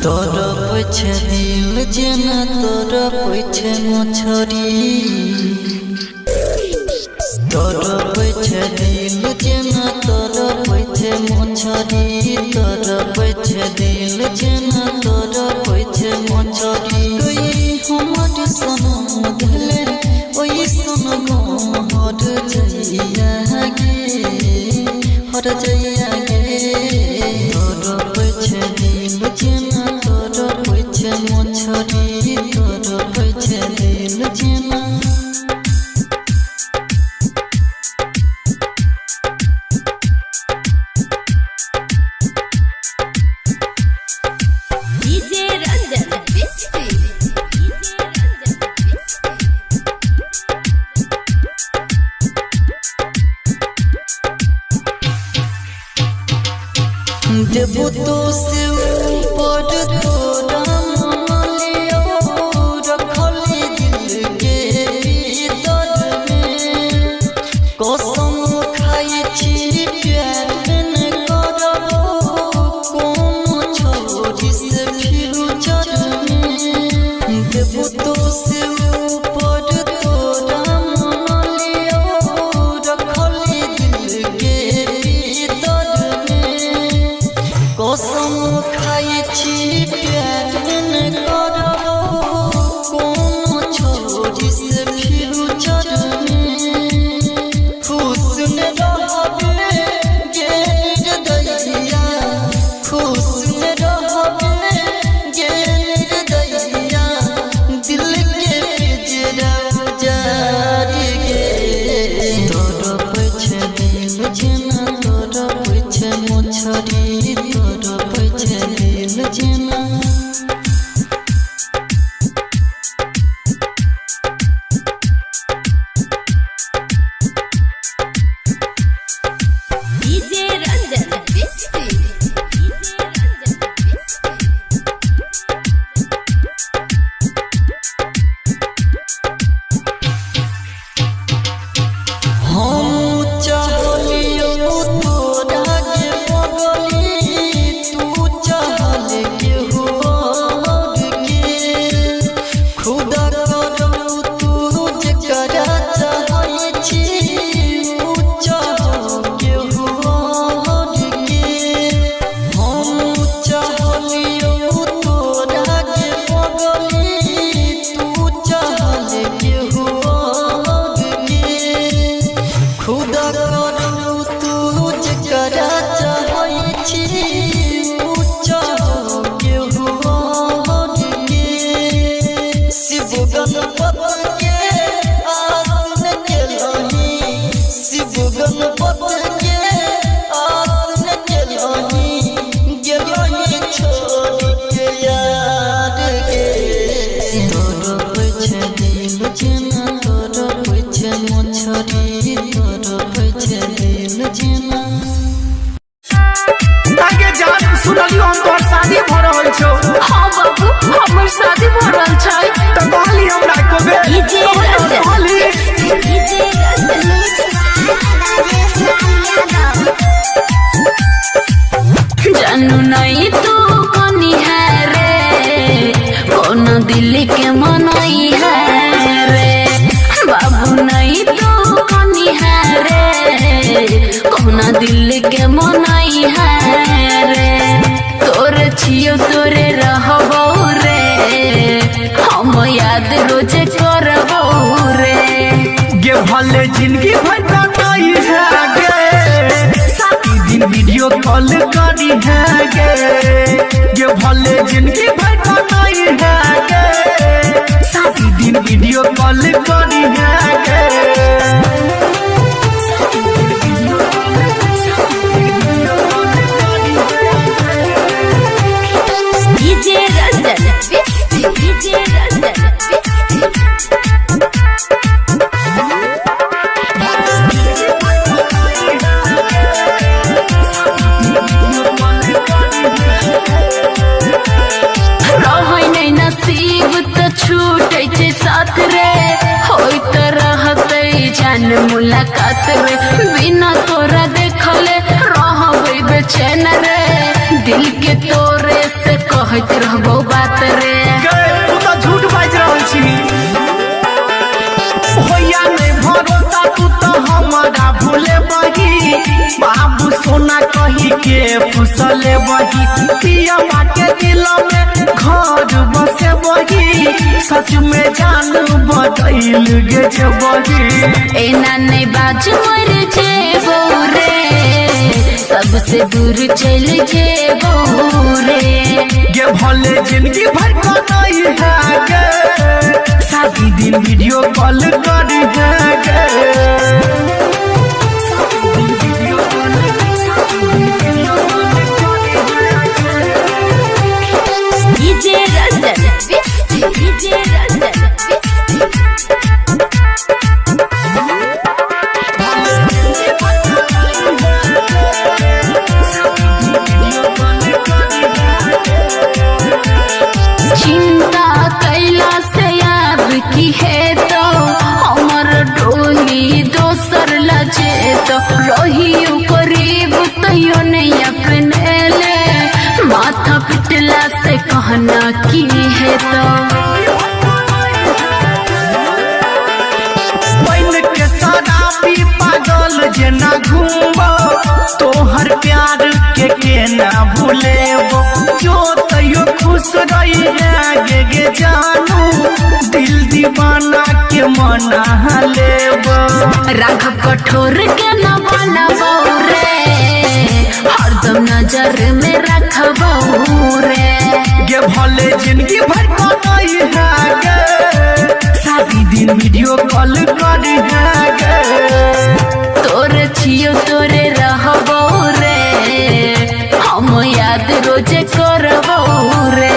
तोर पछे दिल जेना तोर पछे मछरी तोर पछे दिल जेना तोर पछे मछरी तोर पछे दिल जेना तोर पछे मछरी कोई हमर सनम धले ओई सनम हर जइया गे तोर पछे दिल जेना तोर पछे मछरी तोर पछे दिल जेना देबो तो से ऊपर तोरा मालियो रखली दिल के भीतर में कसम खाई छी प्यार न करबो कोन छोरी से फ्यूचर में देबो तो से ऊपर तोरा मालियो रखली दिल के कसम खाई छी प्यार न करबो कोन छोरी से फ्यूचर में खुश न रहबे गे दैया खुश न रहबे गे दैया दिल के पिंजरा जारी गे तोर पछे दिल जेना तोर पछे मछरी तोर पछे दिल जेना जानू नहीं तू कौनी है रे कौन दिल के मनई है रे बाबू नहीं तू कौनी है रे कौन दिल के मनई है रे तोरे छियो तोरे रहबो रे हम याद रोज करबो रे गे भले जिंदगी भर नहीं है गे साथी दिन वीडियो कॉल करी है गे भले जिंदगी भर नहीं है गे साथी दिन वीडियो कॉल करी है गे मुलाकात रे बिना तोरा देखले रहबे बेचैन रे दिल के तोरे से कह कहते रहबो बात रे तू तो झूठ बाज रहल छी होया नहीं भरोसा तू तो हमारा भूले बही बाबू सोना कही के फुसले बही पिया के दिल में घर बसे बही सच में जान बदल गे बही एना नहीं बाज मर जेबो रे सबसे दूर चल जेबो रे गे भले जिंदगी भर का नहीं है गे शादी दिन वीडियो कॉल करी है गे डीजे रंजन डीजे रंजन चिंता कैला से अब की है तो हमर डोली दोसर लजे तो रही करीब तैयो नहीं अपने ले माथा पिटला से कहना की है तो बन के शराबी पागल जेना घूमबो तोहर प्यार के ना भूलेबो जो तैयो खुश रही है गे जानू दिल दीवाना के मना लेबो राघव कठोर के न बनबो रे हरदम नजर में रखबो रे गे भले जिंदगी भर का नहीं है गे शादी दिन वीडियो कॉल करी है गे तोरे छियो तोरे रहबो रे हम याद रोजे करबो रे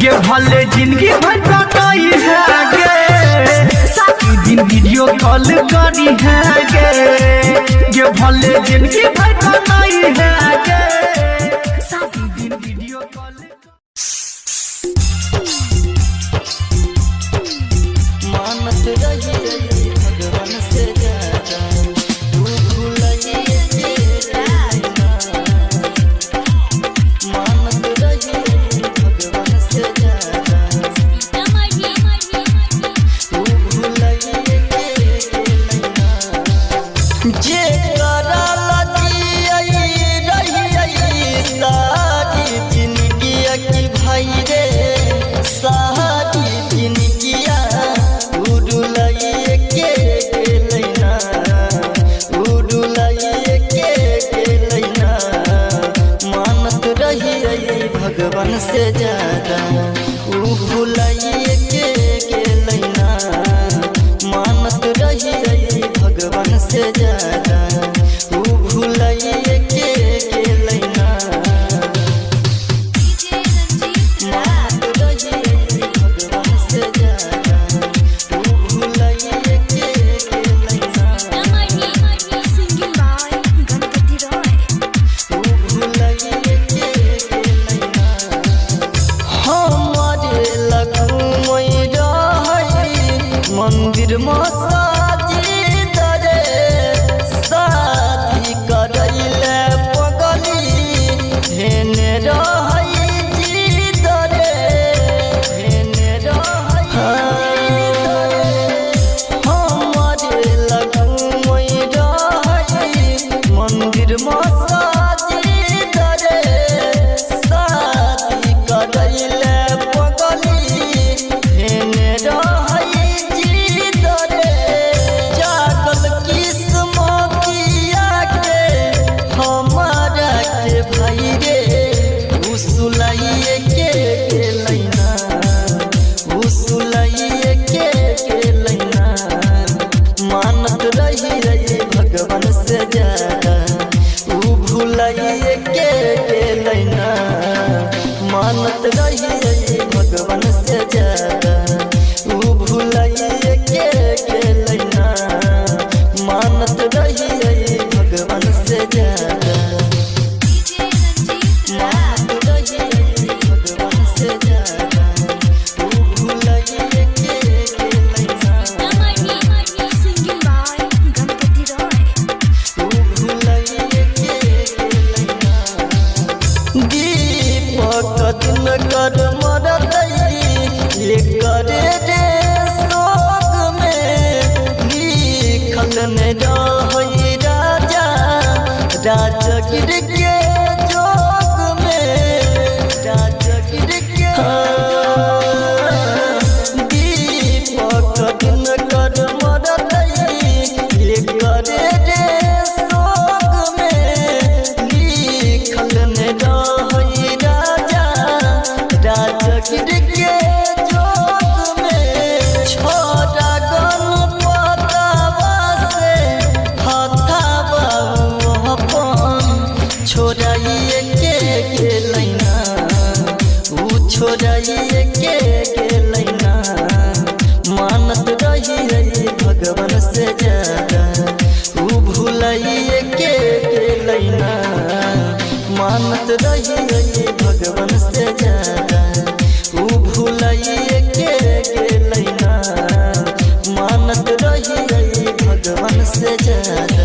गे भले जिंदगी भर का नहीं है गे शादी दिन वीडियो कॉल करी है गे भले जिंदगी भर का नहीं है गे शादी दिन वीडियो कॉल मानत रही भगवान से ज्यादा तू भूलिए तेरा मानत रही भगवान से ज्यादा तू भूलिए जे करला रही सारी जिंदगी की भाई रे सारी जिंदगिया उड़ुलाइए के लैना उड़ुलाइए के लैना मानत रही भगवान से ज्यादा ऊ भुलाइए के लैना मानत रही भगवान से ज्यादा ऊ भुलाइए के लैना मानत रही भगवान से ज्यादा ऊ भुलाइए के लैना ऊ भुलाइए के लैना हमारे लगू मंदिर मसाजिद रे लिखने रही राजा राजगिर के जोग में राजगिर के दीपक दिन कर मरतई ये करे रे सोग में लिखने रही राजा राजगिर के जोग में छोड़ा गणपतवा से हथावा अपन छोड़ाइए के लैना ऊ छोड़ाइए के लैना मानत रही भगवान से ज्यादा ऊ भूलाइए के लैना मानत रही भगवान से ज्यादा ऊ भूलाइए के लैना मानत रही भगवान से ज्यादा।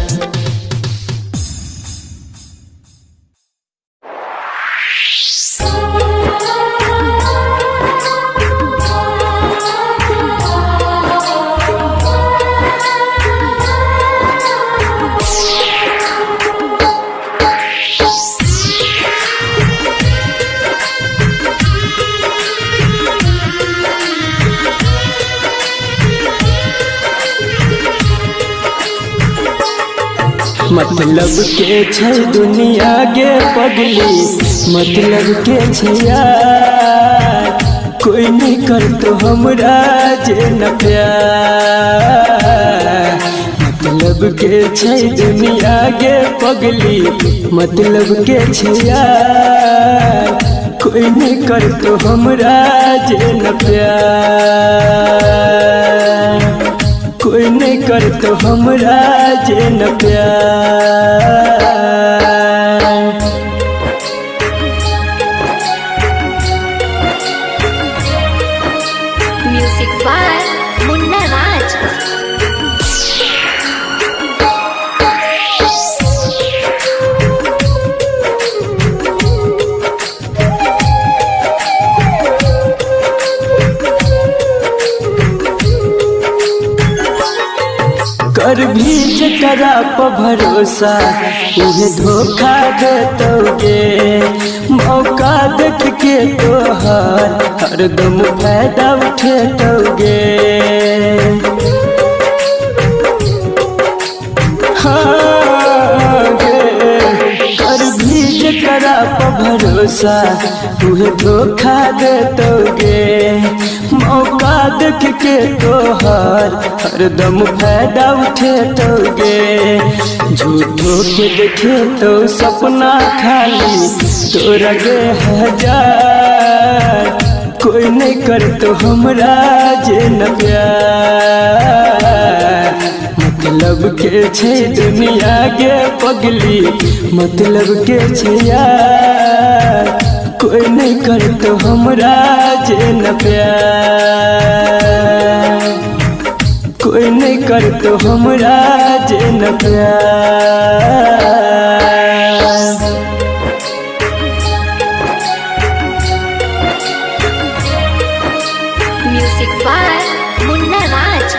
मतलब के छै दुनिया के पगली मतलब के छै यार कोई नहीं कर तो हमरा जे न प्यार मतलब के छै दुनिया के पगली मतलब के छै यार कोई नहीं कर तो हमरा जे न प्यार कोई नहीं कर तो हमरा जे न प्यार। म्यूजिक बाय मुन्ना राज। कर भी जकरा पर भरोसा उहे धोखा देतोगे मौका देख के तोहर हरदम फायदा उठेतोगे। हाँ कर भी जकरा पर भरोसा उहे धोखा देतोगे मौका देख के तोहर हरदम फायदा उठेतोगे। झूठो के देखे तो सपना खाली तोरा गे हजार कोई नहीं कर तो हमरा जे न प्यार मतलब के छै दुनिया के पगली मतलब के छै यार कोई नहीं कर तो हमरा जे न प्यार कोई नहीं कर तो हमरा जे न प्यार। म्यूजिक बाय मुन्ना राज।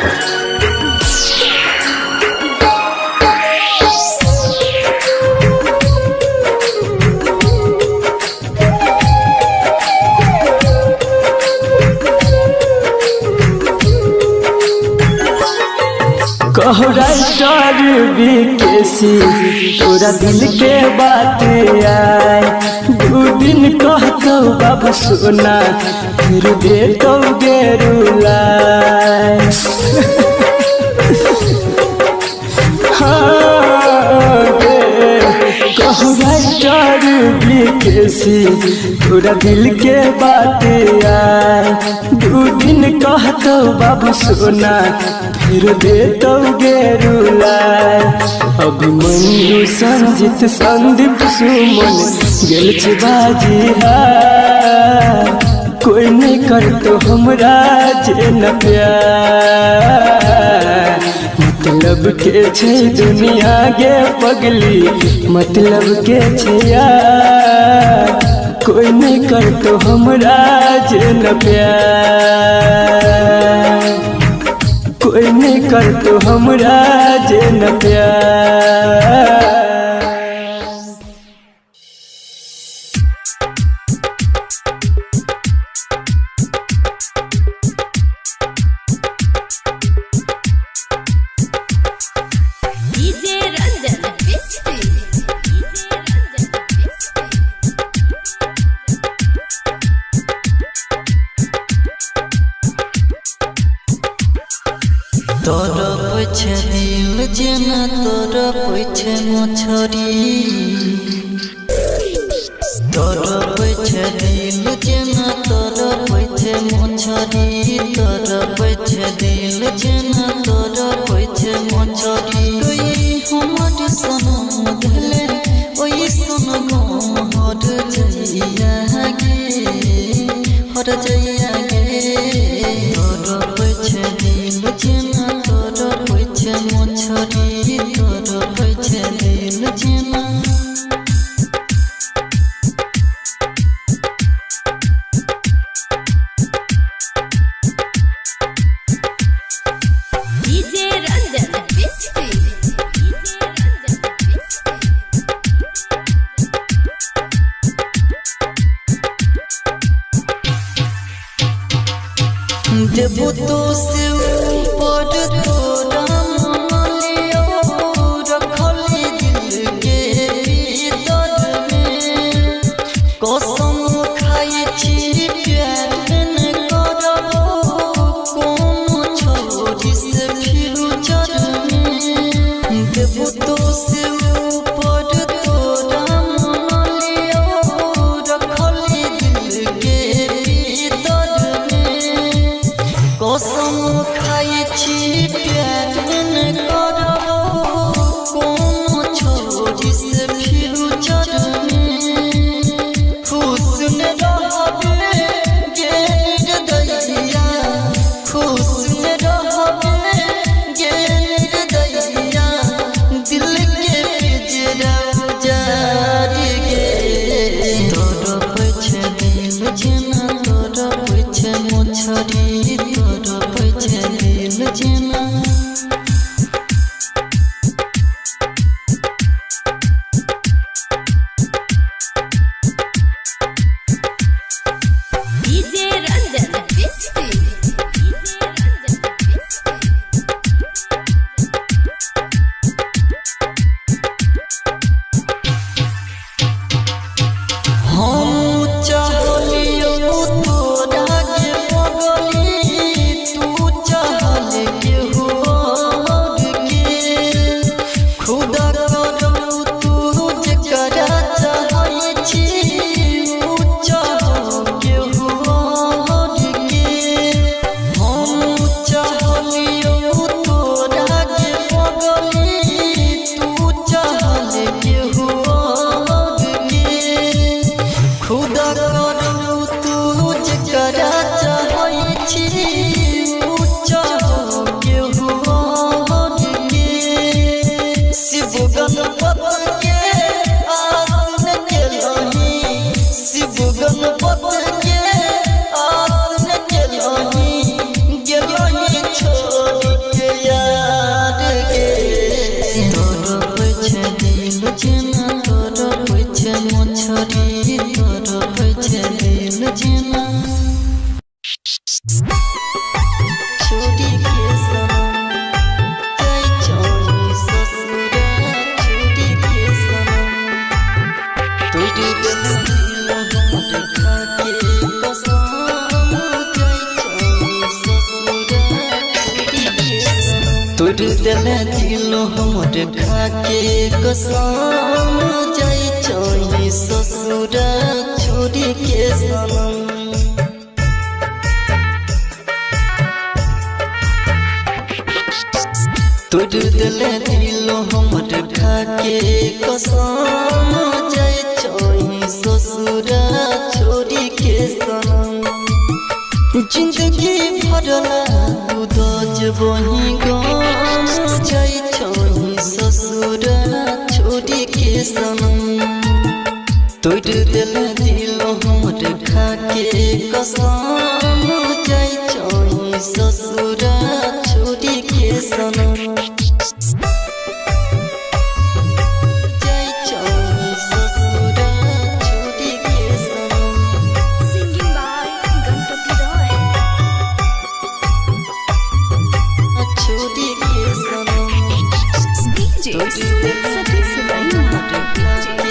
कहो राइटर बीकेसी तोरा दिल के बात आए दू दिन कहतो बाबू सोना फिर देतो गेरुलाए। कहो राइटर बीकेसी तोरा दिल के बात आए दू दिन कहतो बाबू सोना फिर देतो गेरुलाए। अभिमन्यु संजित संदीप सुमन गेल छै बाजी हार कोई नहीं कर तो हमरा जे न प्यार मतलब के छै दुनिया गे पगली मतलब के छै यार कोई नहीं कर तो हमरा जे न प्यार कोई नहीं कर तो हमरा जे न प्यार। तोर पछे दिल जेना तोर पछे मछरी तोर पछे दिल जेना तोर पछे मछरी तोर पछे दिल जेना तोर पछे मछरी कोई हमर सनम धले ओई सनम हर जइया गे हर जइया गे तोर पछे दिल जेना तोर पछे मछरी तोर पछे दिल जेना देबो तो से ऊपर तोरा मन लियो रखली दिल के भीतर में कसम खाई छी प्यार न करबो कोनो छोरी से फ्यूचर में देबो तो से ऊपर तोरा मन लियो रखली दिल के भीतर कसम खाई छी प्यार न करबो कोनो छोरी से फ्यूचर में खुश न रहबे गे निर्दयिया खुश न रहबे गे निर्दयिया दिल के पिंजरा उजाड़ गे तोर पछे दिल जेना तोर पछे मछरी तोर पछे दिल जेना हम चाहलियो तोरा के पगली तू चाहल के हो के खुदा करू तू जकरा चाहै छी ऊ चाह के हो के हम चाहलियो तोरा के पगली तू चाहल के हो खुदा करू तू जकरा चाहै छी ऊ चाह के हो के शिव गणपत के आसन केलही शिव गणपत के आसन केलही गेलही छोड़ के यार गे तोर पछे दिल जेना तोर पछे मछरी तोर पछे दिल जेना छोड़ी के सनम जाई छोड़ी ससुरा छोड़ी के सनम तोड़ी दिल हमर खा के कसम जाई छोड़ी ससुरा छोड़ी के सनम तोड़ी दिल हमर खा के कसम जाई छोड़ी ससुरा छोड़ी के सनम तोड़ दिल हमर खा के कसम जाई छोड़ी ससुरा छोड़ी के सनम जिंदगी भरला दूध जबही गम जाई छोड़ी ससुरा छोड़ी के सनम तोड़ दिल हमर खा के कसम जाई छोड़ी ससुरा छोड़ी सनम जाय छोड़ी ससुरा छोड़ी के सनम Singing by Ganpati Roy. छोड़ी के सनम DJ Sumit Satish Raina.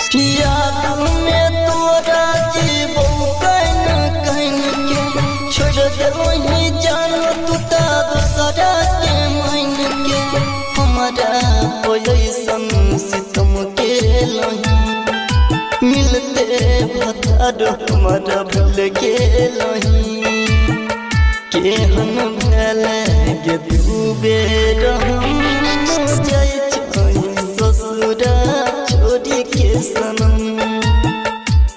याद में तोरा जीवो कहीं कहीं के छोड़ दे वही जानो तू ता दूसरा के मन के हमारा कोई सितम के लही मिलते भतार हमारा भूल के लही केहन भले गे तू बेरहम जाय छोई ससुरा छोड़ी के सनम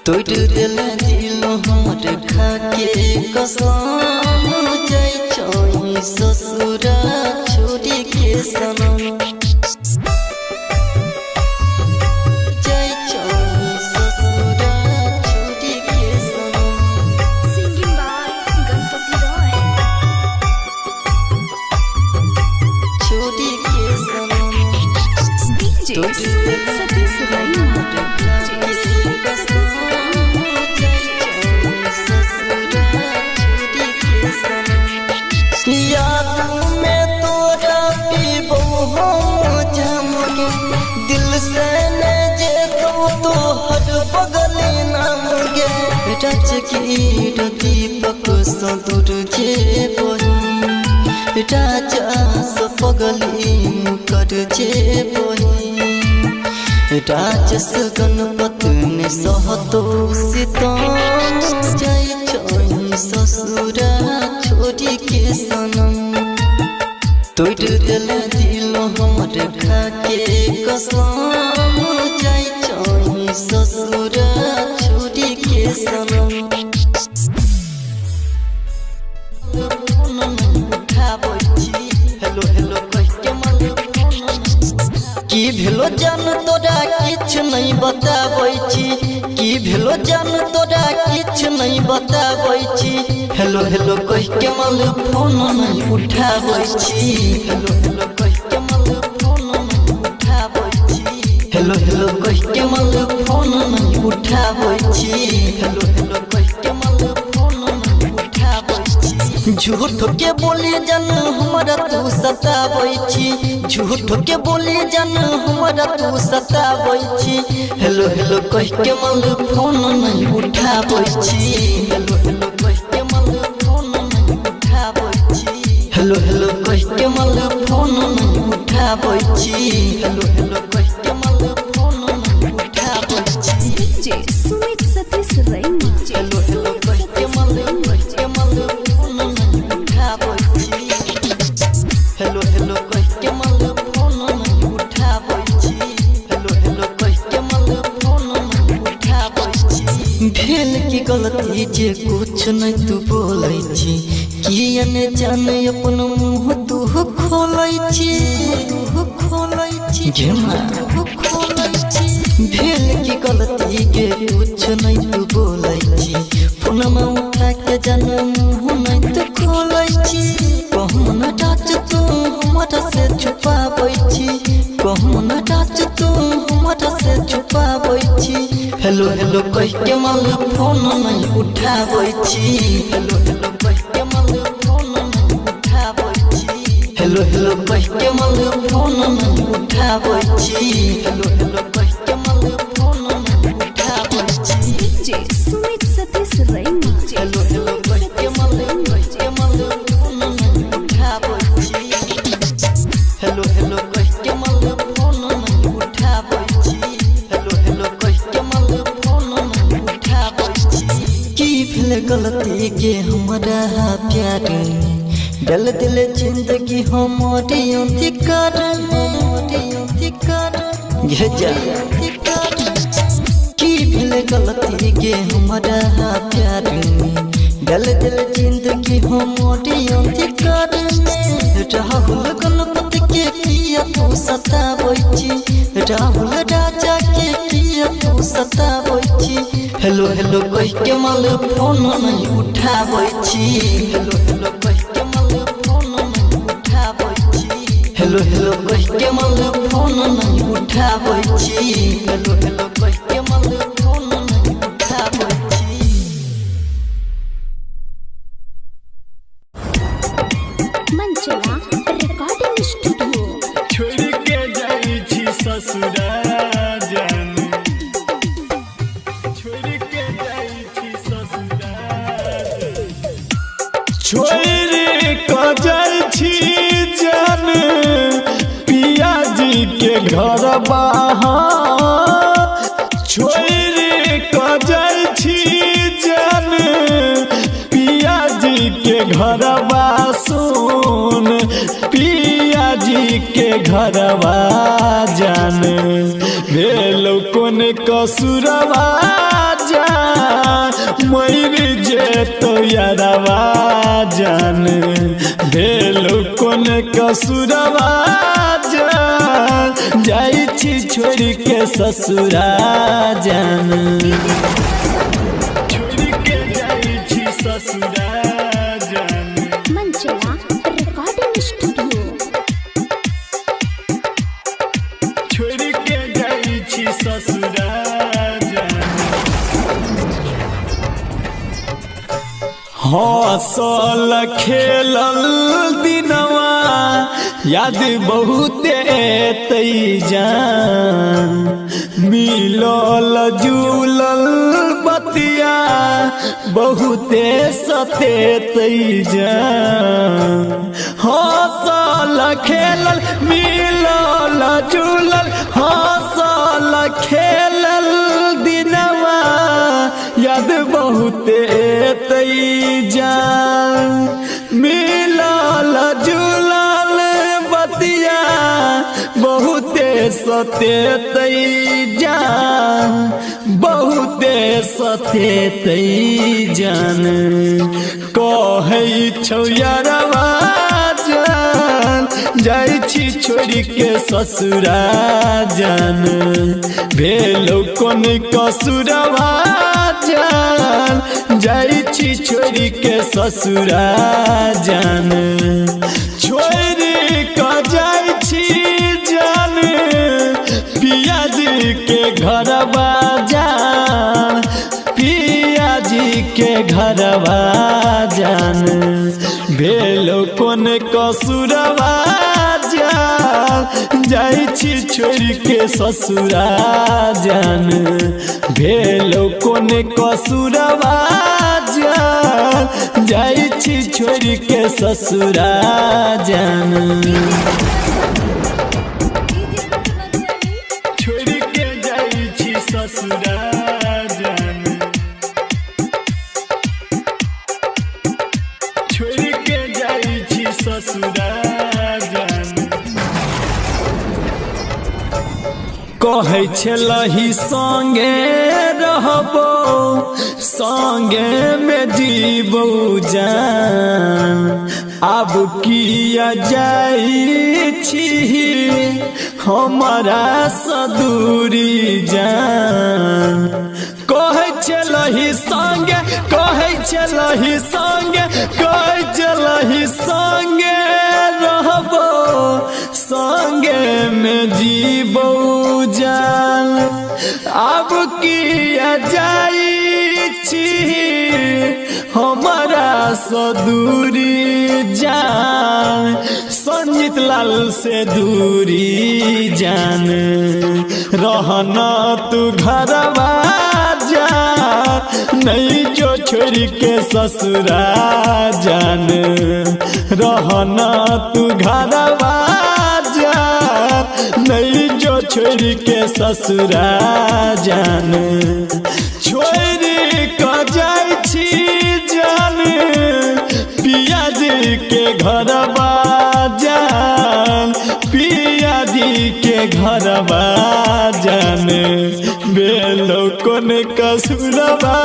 तोड़ दिल दिलो हमर खा के कसम जाय छोई ससुरा छोड़ी के सनम जाय छोई ससुरा छोड़ी के सनम Singing by Ganpati Roy. छोड़ी के सनम DJ Sumit Satish Raina. याद में तोरा पीबो हम जम के दिल से न जे तो हर बगल नाम गे रच की दीपक सदुर जे बही राजा स पगली कर जे बही राजस गणपत ने सहतो सीतम जाय छोई ससुरा छोड़ी के सनम तोड़ दिल दिलो हमर खा के कसम जाय छोई ससुरा छोड़ी के सनम हेलो हेलो कह के मन की भेलो जान तोरा किछ नहीं बताबै छी की भेलो जान तोरा किछ नहीं बताबै छी हेलो हेलो कह के मन फोन नहीं उठाबै छी हेलो हेलो कह के मन फोन नहीं उठाबै छी हेलो हेलो कह के मन फोन नहीं उठाबै छी हेलो हेलो कह के मन फोन नहीं उठाबै छी झूठ के बोले जन हमारा तू सताबै छी झूठ के बोले जन हमारा तू सताबै छी हेलो हेलो कह के मन फोन नहीं उठाबै छी हेलो हेलो कह के मन फोन नहीं उठाबै छी हेलो हेलो कह के मन फोन नहीं उठाबै छी हेलो हेलो कह के मन फोन नहीं उठाबै छी DJ Sumit Satish Raina. Hello hello कह के मन फोन नहीं उठाबै छी हेलो हेलो कह के मन फोन नहीं उठाबै छी हेलो हेलो कह के मन फोन नहीं उठाबै छी भेल की गलती जे कुछ नहीं तू बोलै छी किया ने जाने अपन मुंह तू खोलै छी घेमा खोलै छी भेल की गलती के कुछ नहीं तू बोलै छी फोनमा उठा के जाने मुंह नहीं तू खोलै छी कहूँ न टाच तू हमरा से छुपाबै छी कहूँ न टाच तू हमरा से छुपाबै छी हेलो हेलो कह के मन फोन नहीं उठाबै छी हेलो हेलो कह के मन फोन नहीं उठाबै छी हेलो हेलो कह के मन फोन नहीं उठाबै छी हेलो हेलो कह के मन फोन नहीं उठाबै छी DJ Sumit Satish Raina. Hello hello कह के मन फोन नहीं उठाबै छी हेलो हेलो कह के मन फोन नहीं उठाबै छी हेलो हेलो कह के मन फोन नहीं उठाबै छी की भेल गलती के हमरा प्यार डल दिल जिंदगी हमारे अधिकार ये जा की भेल गलती के हमरा प्यार डल दिल जिंदगी हमारे अधिकार राहुल गणपति के किया तू सताबै छी राहुल राजा के किया तू सताबै छी हेलो हेलो कह के मल फोन नहीं उठाबै छी हेलो हेलो कह के मल फोन नहीं उठाबै छी हेलो हेलो कह के मल फोन नहीं उठाबै छी हेलो हेलो कह के मल फोन नहीं उठाबै छी। मंचला रिकॉर्डिंग स्टूडियो। छोड़ के जाई छी ससुरा जान छोड़ के जाई छी ससुरा छोड़ के जाई छी जान पिया जी के घर बाहर छोड़ के जाई छी जान पिया जी के घर सुन पिया जी के घरवा जान भेलो कोन कसुरवा जान मर जे तो यारवा जान भेलो कोन कसुरवा जान जाई छी छोड़ के ससुरा जान छोड़ के जाई छी ससुरा मंचला रिकॉर्डिंग स्टूडियो। छोड़ के जाई छी ससुरा हसल खेलल दिनवा याद बहुते तई जान मिलल जुलल बतिया बहुते सते तई जान हसल खेलल मिलल जुलल हसल खेलल दिनवा याद बहुते तई जान मिलल जुलल बतिया बहुते सते तई जान बहुते सते तई जान कहै छौ यारवा जान जाई छी छोड़ के ससुरा जान भेलो कोन कसुरवा जान जाई छी छोड़ के ससुरा जान छोड़ के जाई छी जान पिया जी के घरवा जान पिया जी के घरवा जान भेलो कोन कसुरवा जान जाई छी छोड़ के ससुरा जान भेलो कोन कसुरवा जान जाई छी छोड़ के ससुरा जान छोड़ के जाई छी ससुरा जान छोड़ के जाई छी ससुरा कहै छलही संगे रहबो संगे में जीबो जान आब किया जाई छी हमारा सदूरी जान कहै छलही संगे कहै छलही संगे कहै छलही संगे रहबो संगे में जीबो जान अब किया जाई छी हमारा सदूरी जान संजीत लाल से दूरी जान रहना तू घरवा जान नहीं जो छोड़ के ससुरा जान रहना तू घरवा जान नहीं जो छोड़ के ससुरा जान छोड़ के जाई छी जान पिया जी के घरवा जान पिया जी के घरवा जान बेलो कोन कसुरवा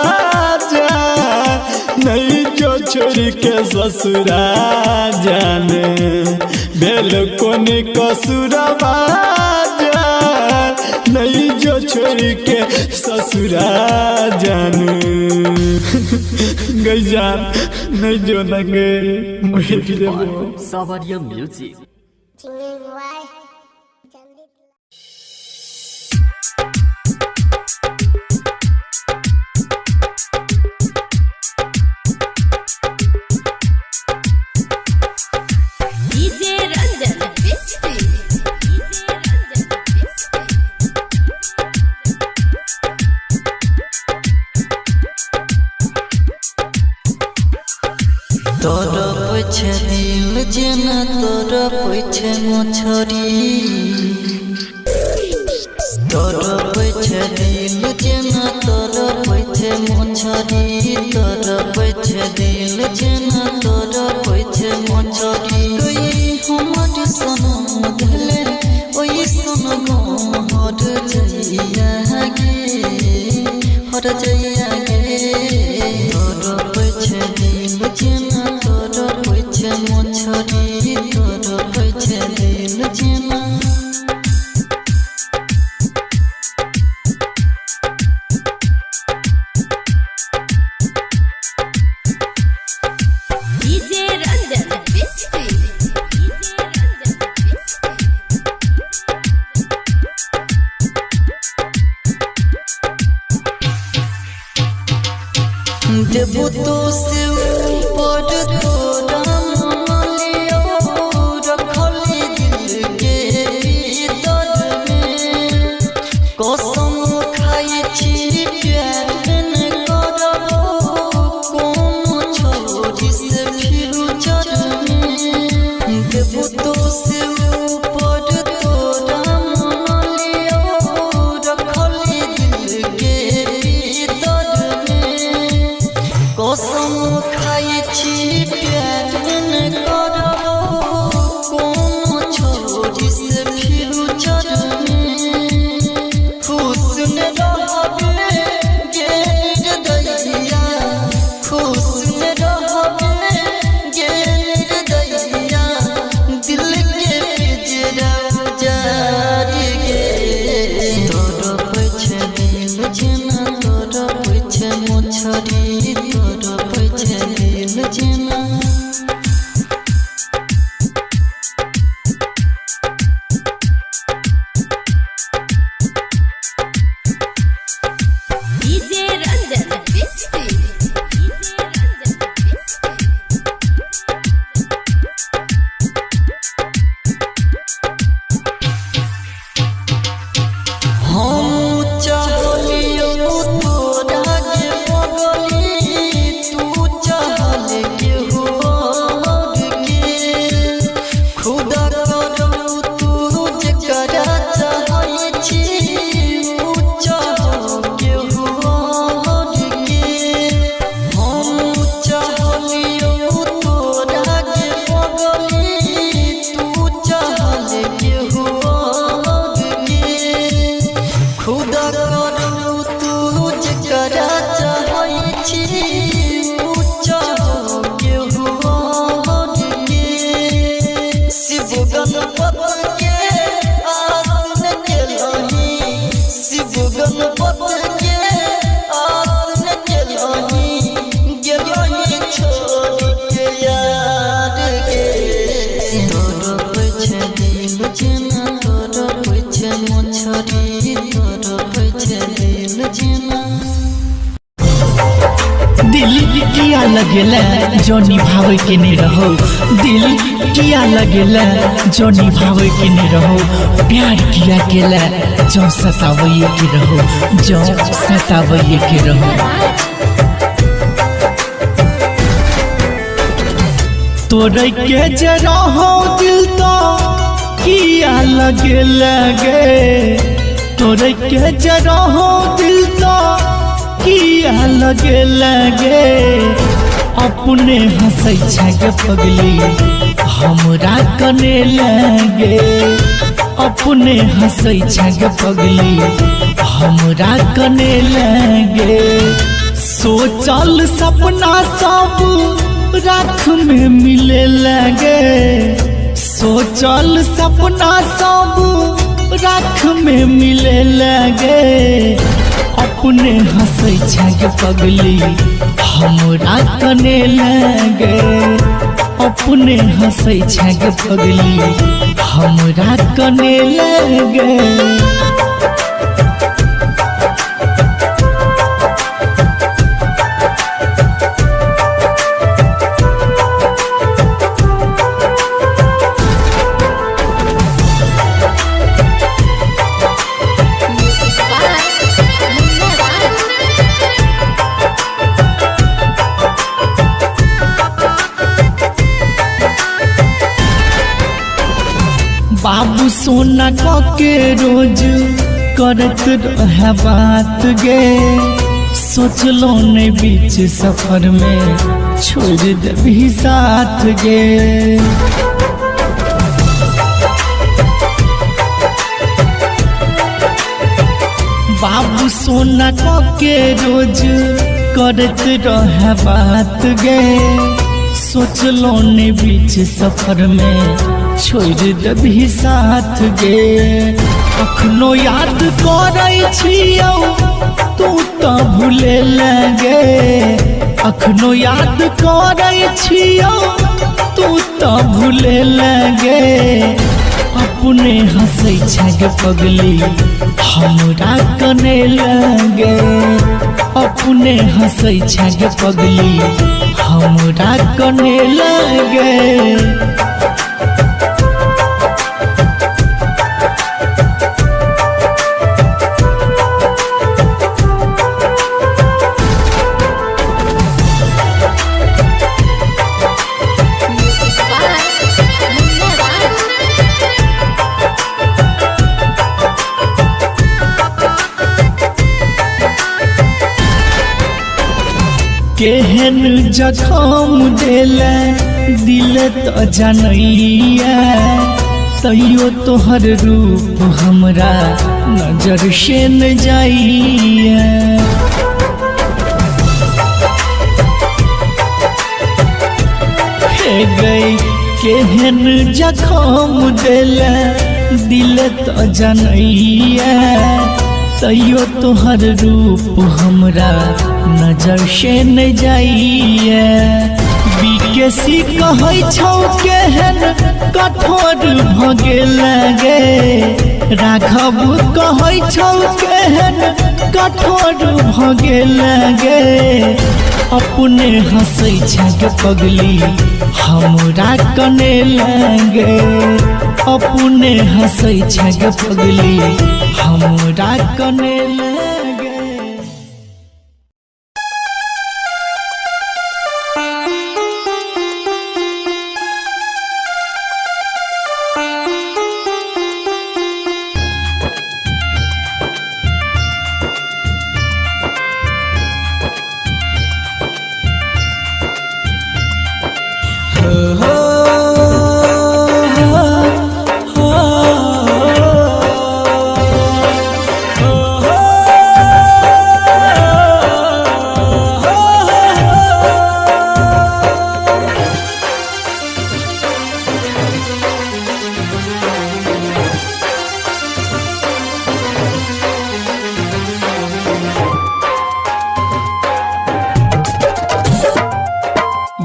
जान नहीं जो छोड़ के ससुरा जान बेलो कोन कसुरवा जान नहीं जो जो छोड़ के ससुरा जान गई जान नहीं जो लगे मुझे सावरिया म्यूजिक तोर पछे दिल जेना तोर पछे मछरी तोर पछे दिल जेना तोर पछे मछरी तोर पछे दिल जेना तोर पछे मछरी कोई हमर सनम धले ओई सनम हर जइया गे तोर पछे दिल जेना तोर पछे मछरी तोर पछे दिल जेना देबो तो से ऊपर तोरा मनलियो रखली दिल के भीतर में कसम खाई छी प्यार न करबो कोनो छोरी से फ्यूचर में देबो तो से ऊपर तोरा मनलियो रखली दिल के भीतर कसम खाई छी प्यार न करबो कोनो छोरी से फ्यूचर में खुश न रहबे गे दैया खुश न रहबे गे दैया दिल के पिंजरा जारी गे तोर पछे दिल जेना तोर पछे मछरी तोर पछे दिल जेना हम चाहलियो तोरा के पगली तू चाहल के हो के खुदा करू तू जकरा चाहै छी ऊ चाह के हो के हम चाहलियो तोरा के पगली तू चाहल के हो खुदा करू तू जकरा चाहै छी ऊ चाह के हो के शिव गणपत के आसन केलही शिव गणपत के आसन केलही गेलही छोड़ के यार गे तोर पछे दिल जेना तोर पछे मछरी तोर पछे दिल जेना दिल किया लगेला जो निभावे के नहीं रहो दिल किया लगेला जो निभावे के नहीं रहो प्यार किया केला जो सतावे के रहो जो सतावे के रहो तोरे के जरा हो दिल तो किया लगे तोरे के जरा हो दिल तो किया लगे अपने हंसै छे पगली हमरा कने लगे अपने हंसै छे पगली हमरा कने लगे सोचल सपना सब राख में मिले लगे सोचल सपना सब राख में मिले लगे अपने हंसै छे पगली हमरा कने लगे अपने हंसै छे पगली हमरा कने लगे बाबू सोना के रोज करत रहे बात गे सोचलो ने बीच सफर में छोड़ देबी साथ गे बाबू सोना के रोज करत रहे बात गे सोचलो ने बीच सफर में छोड़ देबी साथ गे अखनो याद करै छियौ तू तो भूले लगे अखनो याद करै छियौ तू तो भूले लगे अपने हंसै छे पगली हमरा कने लगे अपने हंसै छे पगली हमरा कने लगे केहन जखम देले दिल तो जानैया तैयो तोहर रूप हमरा नजर से न जाइया हे गई केहन जखम देले दिल तो जानैया तैयो तोहर रूप हमरा नजर से न जाइए बीकेसी कहै छौ केहन कठोर भगे लगे राघव कहै छौ केहन कठोर भगे लगे अपने हंसै छे पगली हमरा कने लगे अपने हंसै छे पगली हमरा कने लगे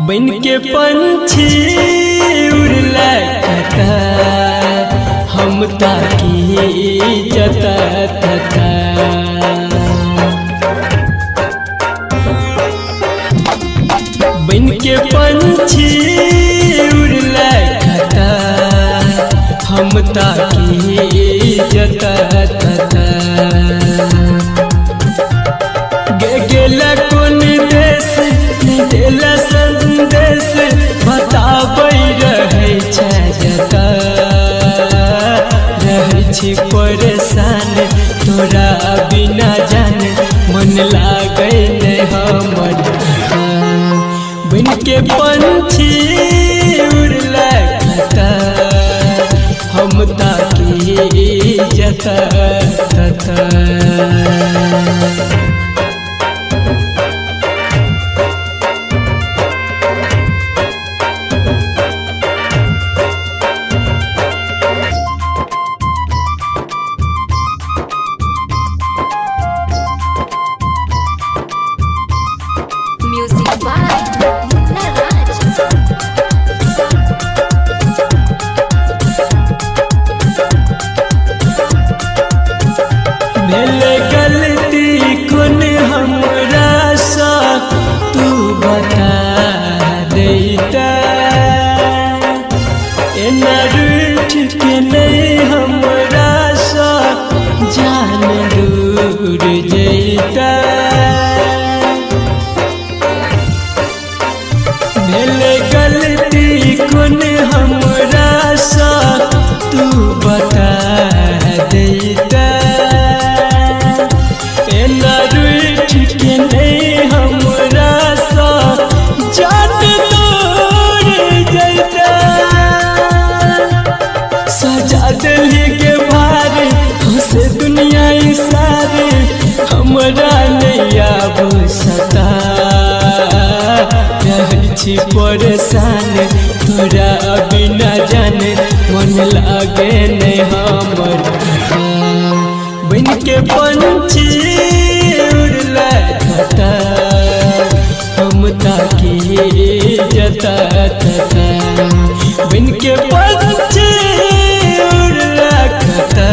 बन के पंछी उड़ला कता हम ताकी जता तता बन के पंछी उड़ला कता हम ताकी जता तता गेला कोन देश देला संदेश बताबै रहै छै जता रहै छी परेशान तोरा बिना जान मन लागै नै हमर बन के पंछी उड़ला कता हम ताकी जता तता भले गलती कौन हमरा सा तू बता देता एना रूठ के नहीं हमरा सा जान तोड़ जैता सजा दिली के भारे हंसे दुनिया सारे हमरा नैया सता छी परेशान तोरा बिना जाने मन लागे नहीं हमर बन के पंछी उड़ला खाता हम ताकी जता तता बन के पंछी उड़ला खाता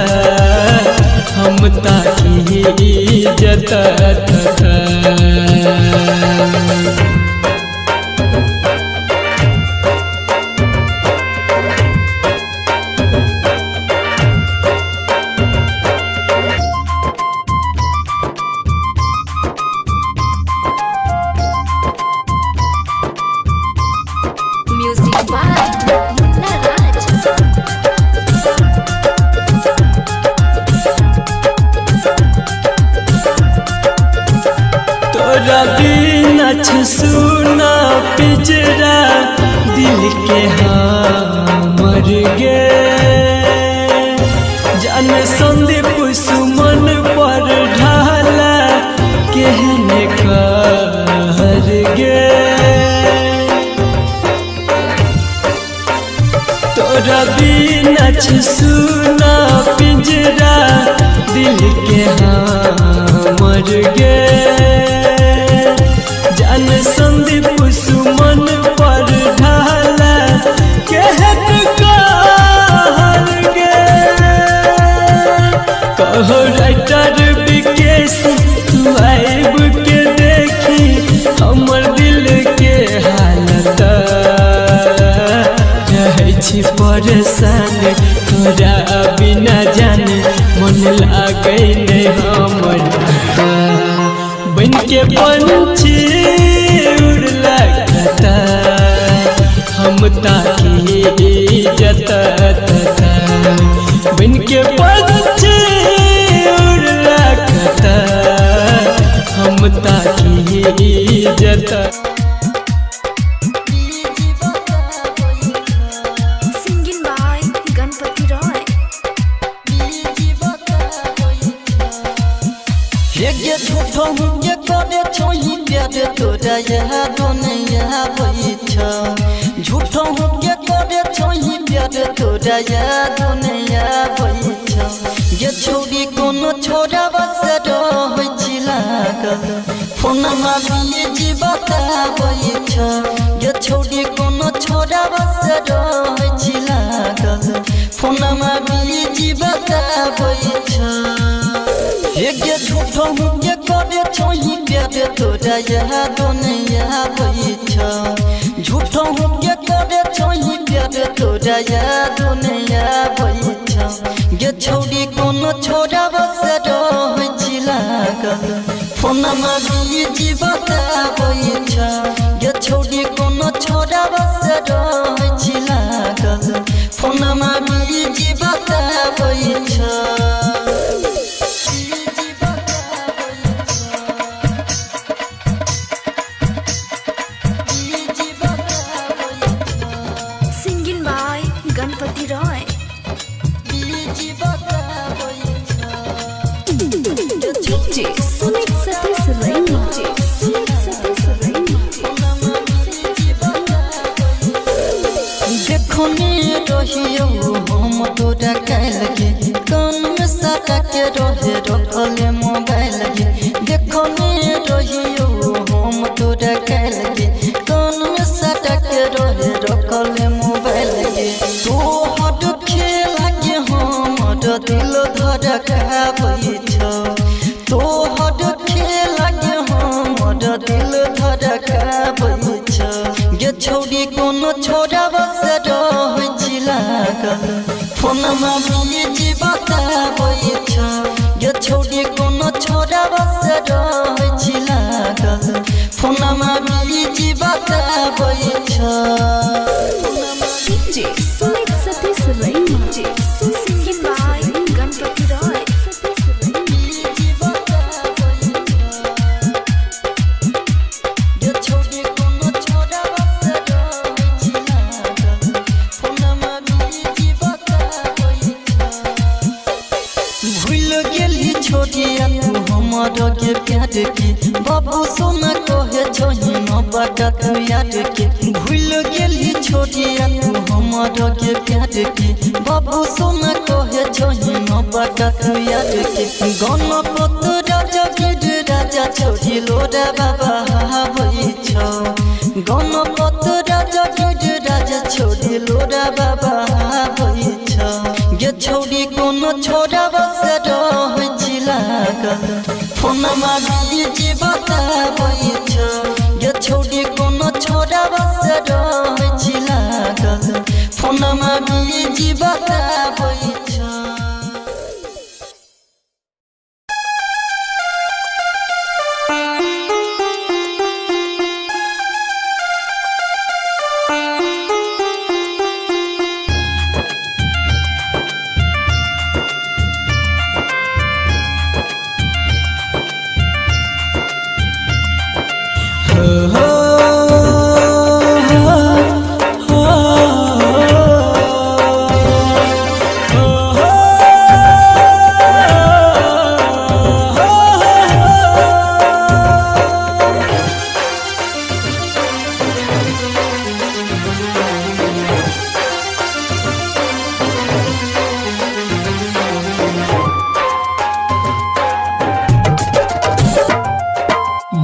हम ताकी जता तता Music by Munna Raj. तोरा बिना सुना पिजरा दिल के मर गे जान संदीप सुमन पर ढाला कहने कर गे तोरा बिना सुना पिंजरा दिल के मर गे जान संदीप सुमन पर ढाला कहत कहर गे कहो राइटर विकेश तू आइब के देखी हमर दिल के हालत छी परेशान तोरा बिना जाने मन लागे नहीं हमर बन के पंछी उड़ला खाता हम ताकी जता तता बन के पंछी उड़ला खाता हम ताकी जता Singing by Ganpati Roy. ये झूठो ये करे छोही प्यार तोरा याद नहीं आबै छ झूठो ये करे छोही प्यार तोरा याद नहीं आबै छ ये छोरी कोनो छोरा बस रहै छी लागल फोन मारिए जी बताबै छ ये छोरी कोनो छोरा बस रहै छी लागल फोन मारिए जी बताबै छ ये झूठो ये करे छोही प्यार तोरा याद नहीं आबै छ झूठो ये करे छोही प्यार तोरा याद नहीं आबै छ ये छोरी कोनो छोरा बस रहै छी लागल फोन मारिए जी बताबै छ ये छोरी कोनो छोरा बस रहै छी लागल फोन मारिए जी बताबै छ Singing by Ganpati Roy. Sumit Satish Raina. Sumit Satish Raina. देखो ने रहियो हम तोरा कैल के कान में सटा के रहे रखले मोबाइल के देखो ने रहियो हम तोरा कैल के कान में सटा के रहे रखले मोबाइल के तो हट खेला के हमर दिल धड़काबै छ तो हट खेला के हमर दिल धड़काबै छ ये छोरी कोनो छोरा बस रहै छी लागल फोन मारिए जी बताबै छ ये छोरी कोनो छोरा बस रहै छी लागल फोन मारिए जी बताबै छ प्यार के बाबू सोना कहे छही न बाटा तू याद के भूल गेली छोड़िया तू हमारा के प्यार के बाबू सोना कहे छही न बाटा तू याद के गणपत राजा गिर राजा छोड़ी लोरा बाबा हावई छौ गणपत राजा गिर राजा छोड़ी लोरा बाबा हावई छौ गे छोड़ी कोनो छोरा बस रह लागल फोनमा बीजी बताबै छ गे छोड़ी कोनो छोरा बस रह लागल फोनमा बीजी बताबै छ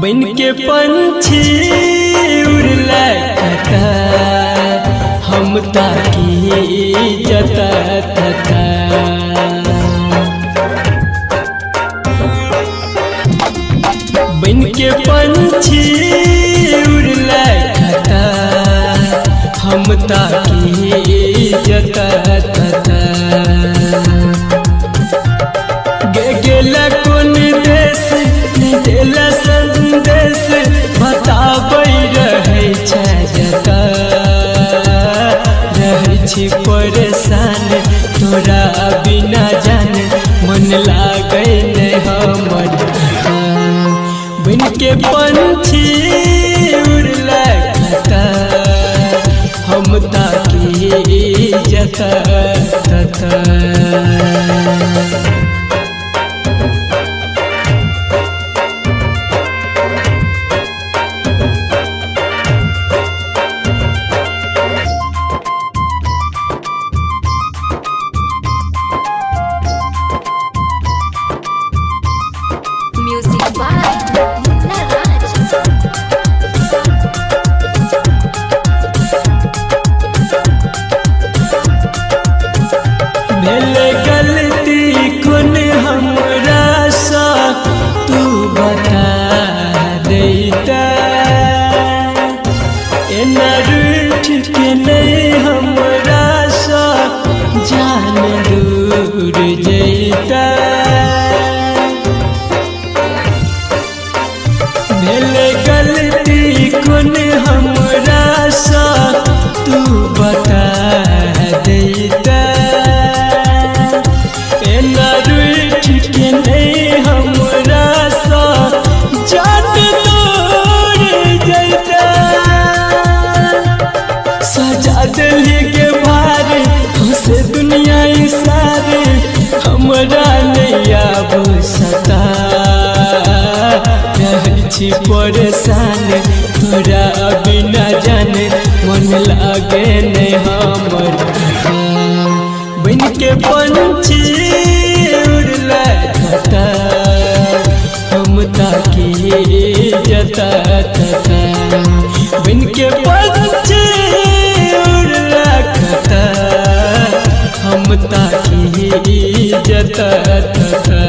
बन के पंछी उड़ला कता हम ताकी जता तता बन के पंछी उड़ला कता हम ताकी जता तता गेला कोन देश देला संदेश बताबै रहै छै जता रहै छी परेशान तोरा बिना जान मन लागै नै हमर बन के पंछी उड़ला कता हम ताकी जता तता परेशान तोरा बिना जाने मन लागे ने हमर बन के पंछी उड़ला कता हम ताकी जता तता बन के पंछी उड़ला कता हम ताकी जता तता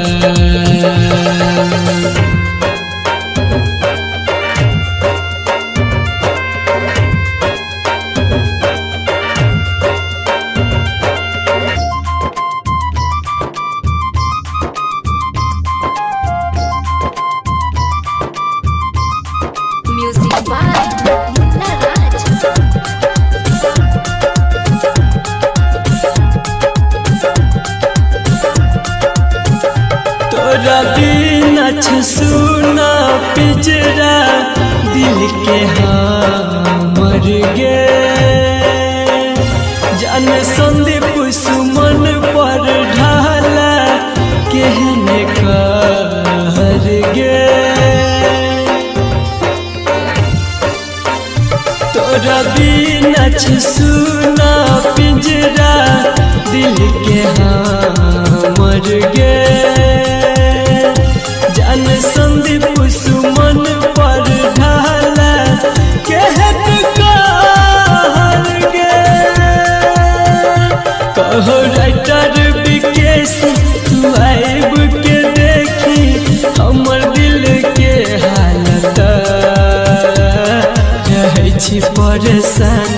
तोरा बिना सुना पिजरा दिल के हमर गे जान संदीप सुमन पर ढाला केहने कहर गे बिना सुना पिंजरा दिल के मर गे जान संदीप सुमन पर ढाला कहत कहर गे कहो राइटर विकेश तू आइब के देखी हमर दिल के हालत रहे छी परेशान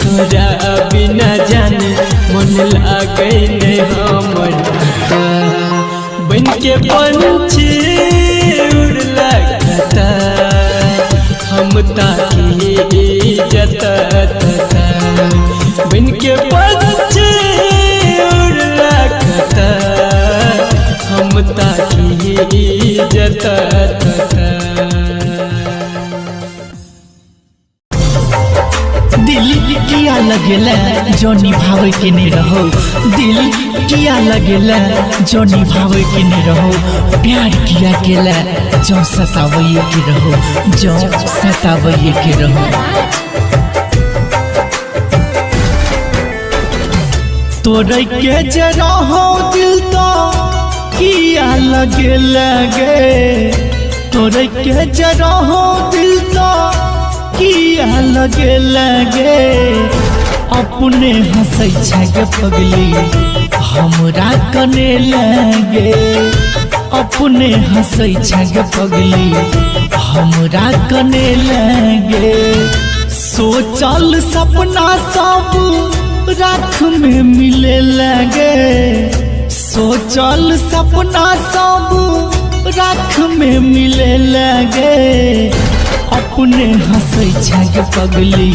तोरा बिना जाने मन लागे नहीं हमर बन के पंछी उड़ला कता हम ताकी जता बन के पंछी उड़ला कता हम ताकी जता दिल किया लगेला जो निभावे के नहीं रहो दिल किया लगेला जो निभावे के नहीं रहो प्यार किया केला जो सतावे के रहो जो सतावे के रहो तोरे के जरा हो दिल तो किया लगे तोरे के जरा हो दिल तो किया लगे अपने हंसै छे पगली हमरा कने लगे अपने हंसै छे पगली हमरा कने लगे सोचल सपना सब राख में मिले लगे सोचल सपना सब राख में मिले लगे अपने हंसै छे पगली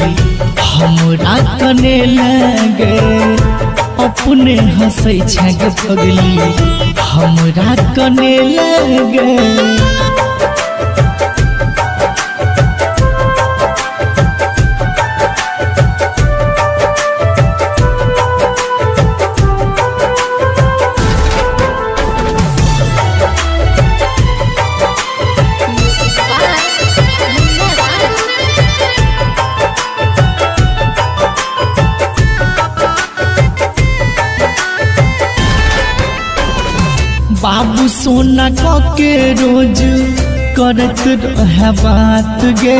हमरा कने लगे अपने हंसै छे पगली हमरा कने लगे बाबू सोना के रोज करत रहे बात गे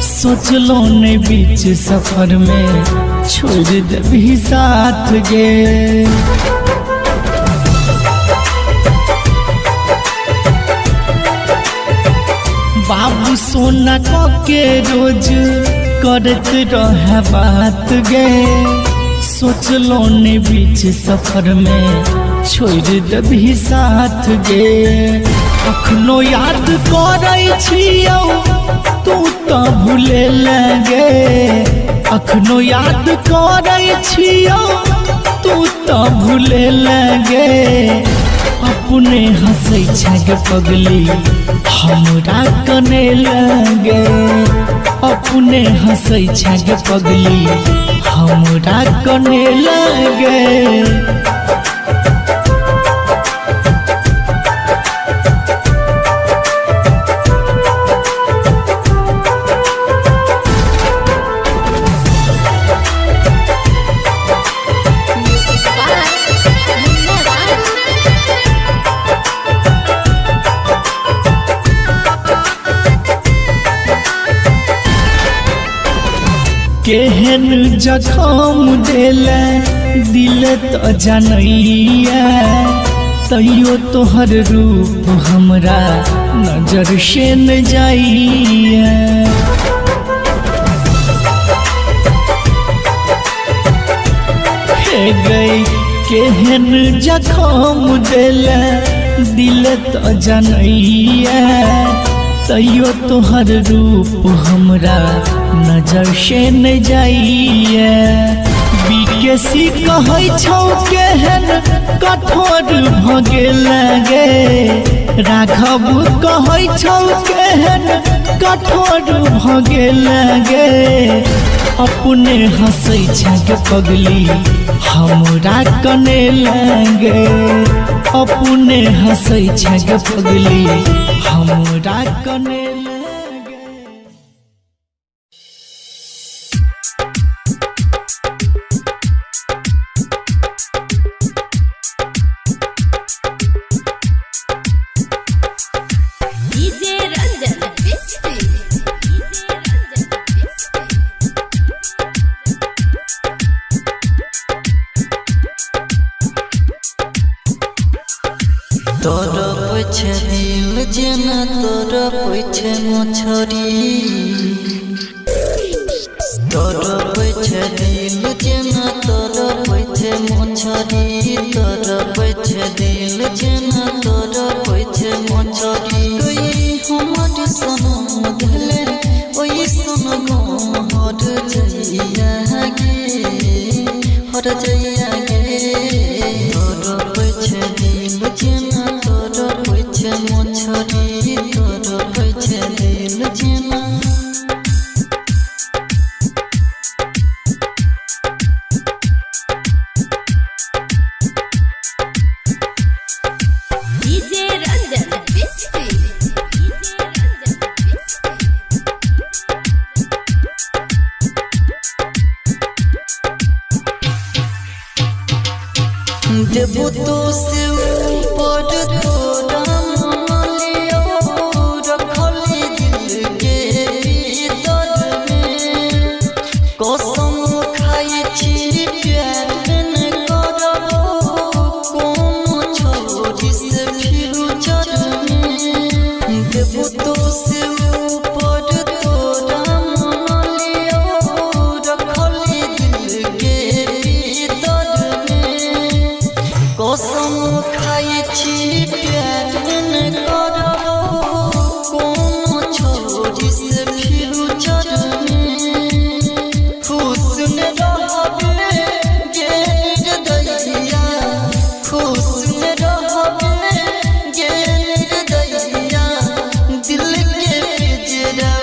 सोचलो ने बीच सफर में छोड़ देबी साथ गे बाबू सोना के रोज करत रहे बात गे सोचलो ने बीच सफर में छोड़ देबी साथ गे अखनो याद करै छियौ तू तो भूले लगे अखनो याद करै छियौ तू तो भूले लगे अपने हंसै छे पगली हमरा कने लगे अपने हंसै छे पगली हमरा कने लगे केहन जखम देले दिल तो जानैया तैयो तोहर रूप हमरा नजर से न जाइया हे गई केहन जखम देले दिल तो जानैया तैयो तोहर रूप हमरा नजर से न जाइए बीकेसी कहै छौ केहन कठोर भगे लगे राघव कहै छौ केहन कठोर भगे लगे अपने हंसै छे पगली हमरा कने लगे अपने हंसै छे पगली हमरा कने लगे तोर पछे दिल जेना तोर पछे मछरी तोर पछे दिल जेना तोर पछे मछरी तोर पछे दिल जेना तोर पछे मछरी कोई हमर सनम धले ओई सनम हर जइया गे तोर पछे दिल जेना तोर पछे मछरी तोर पछे दिल जेना डीजे रंजन बिस्ती देबो तो से ऊपर तोरा मालियो रखली दिल के भीतर में कसम खाई छी प्यार न करबो कोन छोरी से फ्यूचर में देबो तो से ऊपर तोरा मालियो रखली दिल के भीतर कसम खाई छी प्यार न करबो कोन छोरी से फ्यूचर में खुश न रहबे गे दैया खुश न रहबे गे दैया दिल के पिजरा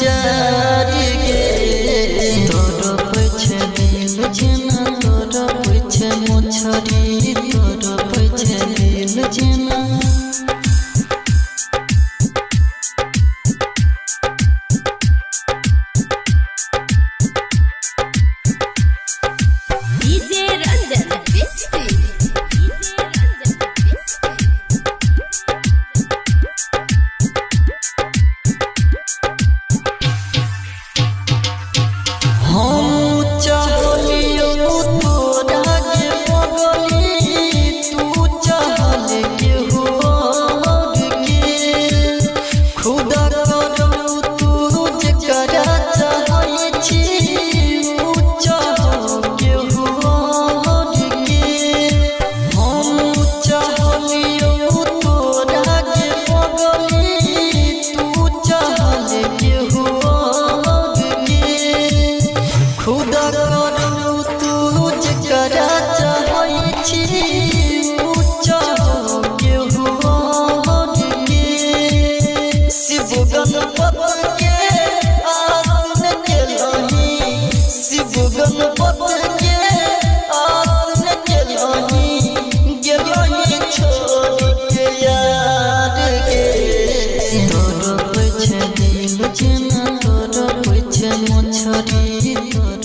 जारी गे तोर पछे दिल जेना तोर पछे मछरी तोर पछे दिल जेना डीजे रंजन बिस्ती हम चाहलियो तोरा के बगली तू चाहल के होर के खुदा करू तू जकरा चाहै छी ऊ चाह के होर के हम चाहलियो तोरा के बगली तू चाहल के होर के खुदा करू तू जकरा चाहै छी ऊ चाह के होर के शिव गणपत के आसन केलही शिव गणपत के आसन केलही गेलही छोड़ के यार गे तोर पछे दिल जेना तोर पछे मछरी तोर